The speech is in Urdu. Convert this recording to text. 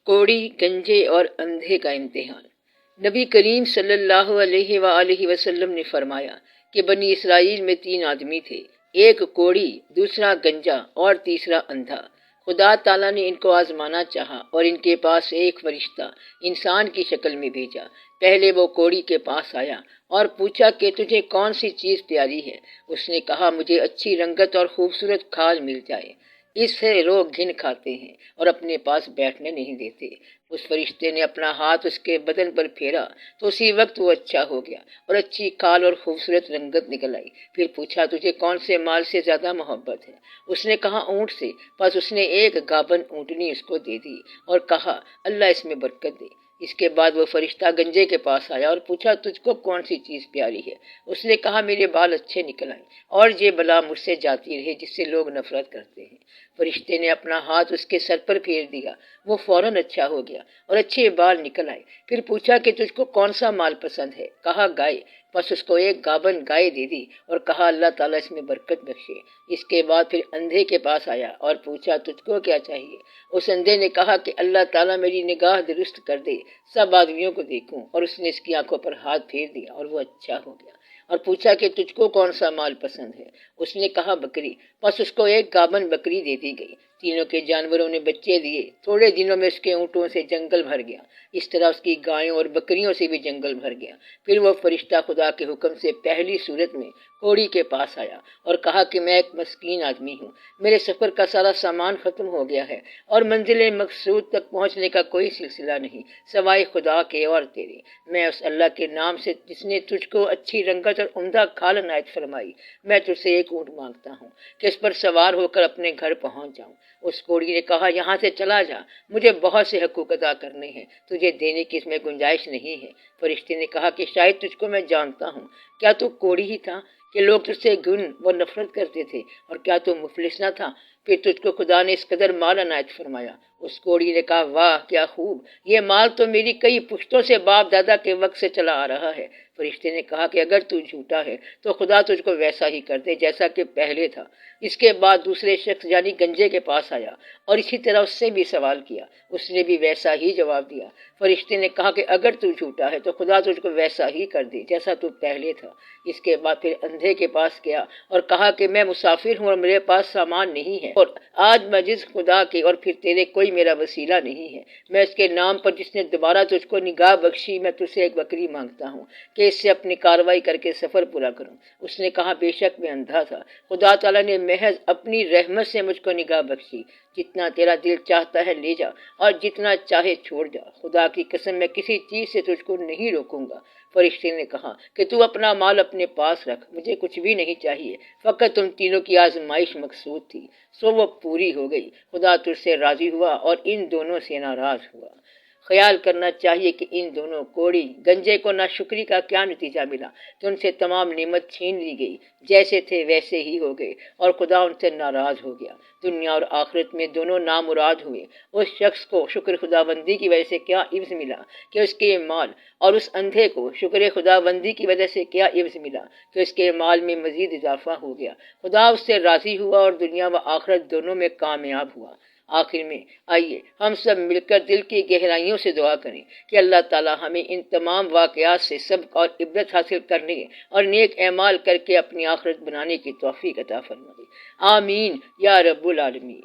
کوڑی، گنجے اور اندھے کا امتحان۔ نبی کریم صلی اللہ علیہ وآلہ وسلم نے فرمایا کہ بنی اسرائیل میں 3 آدمی تھے، ایک کوڑی، دوسرا گنجا اور تیسرا اندھا۔ خدا تعالیٰ نے ان کو آزمانا چاہا اور ان کے پاس ایک فرشتہ انسان کی شکل میں بھیجا۔ پہلے وہ کوڑی کے پاس آیا اور پوچھا کہ تجھے کون سی چیز پیاری ہے؟ اس نے کہا مجھے اچھی رنگت اور خوبصورت کھال مل جائے، اس سے لوگ گھن کھاتے ہیں اور اپنے پاس بیٹھنے نہیں دیتے۔ اس فرشتے نے اپنا ہاتھ اس کے بدن پر پھیرا تو اسی وقت وہ اچھا ہو گیا اور اچھی کھال اور خوبصورت رنگت نکل آئی۔ پھر پوچھا تجھے کون سے مال سے زیادہ محبت ہے؟ اس نے کہا اونٹ سے۔ پس اس نے ایک گابن اونٹنی اس کو دے دی اور کہا اللہ اس میں برکت دے۔ اس کے بعد وہ فرشتہ گنجے کے پاس آیا اور پوچھا تجھ کو کون سی چیز پیاری ہے؟ اس نے کہا میرے بال اچھے نکل آئے اور یہ بلا مجھ سے جاتی رہے جس سے لوگ نفرت کرتے ہیں۔ فرشتے نے اپنا ہاتھ اس کے سر پر پھیر دیا، وہ فوراً اچھا ہو گیا اور اچھے بال نکل آئے۔ پھر پوچھا کہ تجھ کو کون سا مال پسند ہے؟ کہا گائے۔ پس اس کو ایک گابن گائے دے دی اور کہا اللہ تعالیٰ اس میں برکت بخشے۔ اس کے بعد پھر اندھے کے پاس آیا اور پوچھا تجھ کو کیا چاہیے؟ اس اندھے نے کہا کہ اللہ تعالیٰ میری نگاہ درست کر دے، سب آدمیوں کو دیکھوں۔ اور اس نے اس کی آنکھوں پر ہاتھ پھیر دیا اور وہ اچھا ہو گیا۔ اور پوچھا کہ تجھ کو کون سا مال پسند ہے؟ اس نے کہا بکری۔ پس اس کو ایک گابن بکری دے دی گئی۔ تینوں کے جانوروں نے بچے دیے۔ تھوڑے دنوں میں اس کے اونٹوں سے جنگل بھر گیا، اس طرح اس کی گایوں اور بکریوں سے بھی جنگل بھر گیا۔ پھر وہ فرشتہ خدا کے حکم سے پہلی صورت میں کوڑی کے پاس آیا اور کہا کہ میں ایک مسکین آدمی ہوں، میرے سفر کا سارا سامان ختم ہو گیا ہے اور منزل مقصود تک پہنچنے کا کوئی سلسلہ نہیں سوائے خدا کے اور تیرے۔ میں اس اللہ کے نام سے جس نے تجھ کو اچھی رنگت اور عمدہ کھال عنایت فرمائی، میں تجھ سے ایک اونٹ مانگتا ہوں کہ اس پر سوار ہو کر اپنے گھر پہنچ جاؤں۔ اس کوڑی نے کہا یہاں سے چلا جا، مجھے بہت سے حقوق ادا کرنے ہیں، تجھے دینے کی اس میں گنجائش نہیں ہے۔ فرشتے نے کہا کہ شاید تجھ کو میں جانتا ہوں، کیا تو کوڑی ہی تھا کہ لوگ تجھ سے گن و نفرت کرتے تھے؟ اور کیا تو مفلس نہ تھا پھر تجھ کو خدا نے اس قدر مال عنایت فرمایا؟ اس کوڑی نے کہا واہ کیا خوب، یہ مال تو میری کئی پشتوں سے باپ دادا کے وقت سے چلا آ رہا ہے۔ فرشتے نے کہا کہ اگر تو جھوٹا ہے تو خدا تجھ کو ویسا ہی کر دے جیسا کہ پہلے تھا۔ اس کے بعد دوسرے شخص یعنی گنجے کے پاس آیا اور اسی طرح اس سے بھی سوال کیا، اس نے بھی ویسا ہی جواب دیا۔ فرشتے نے کہا کہ اگر تو جھوٹا ہے تو خدا تجھ کو ویسا ہی کر دے جیسا تو پہلے تھا۔ اس کے بعد پھر اندھے کے پاس گیا اور کہا کہ میں مسافر ہوں اور میرے پاس سامان نہیں ہے، اور آج میں جس خدا کے اور پھر تیرے کوئی میرا وسیلہ نہیں ہے، میں اس کے نام پر جس نے دوبارہ تجھ کو نگاہ بخشی، میں تجھ سے ایک بکری مانگتا ہوں کہ اس سے اپنی کاروائی کر کے سفر پورا کروں۔ اس نے کہا بے شک میں اندھا تھا، خدا تعالیٰ نے محض اپنی رحمت سے مجھ کو نگاہ بخشی، جتنا تیرا دل چاہتا ہے لے جا اور جتنا چاہے چھوڑ جا، خدا کی قسم میں کسی چیز سے تجھ کو نہیں روکوں گا۔ فرشتے نے کہا کہ تو اپنا مال اپنے پاس رکھ، مجھے کچھ بھی نہیں چاہیے، فقط تم تینوں کی آزمائش مقصود تھی، سو وہ پوری ہو گئی۔ خدا تجھ سے راضی ہوا اور ان دونوں سے ناراض ہوا۔ خیال کرنا چاہیے کہ ان دونوں کوڑی گنجے کو ناشکری کا کیا نتیجہ ملا کہ ان سے تمام نعمت چھین لی گئی، جیسے تھے ویسے ہی ہو گئے اور خدا ان سے ناراض ہو گیا۔ دنیا اور آخرت میں دونوں نامراد ہوئے۔ اس شخص کو شکر خداوندی کی وجہ سے کیا عوض ملا کہ اس کے مال، اور اس اندھے کو شکر خداوندی کی وجہ سے کیا عوض ملا کہ اس کے مال میں مزید اضافہ ہو گیا۔ خدا اس سے راضی ہوا اور دنیا و آخرت دونوں میں کامیاب ہوا۔ آخر میں آئیے ہم سب مل کر دل کی گہرائیوں سے دعا کریں کہ اللہ تعالی ہمیں ان تمام واقعات سے سبق اور عبرت حاصل کرنے اور نیک اعمال کر کے اپنی آخرت بنانے کی توفیق عطا فرمائے۔ آمین یا رب العالمین۔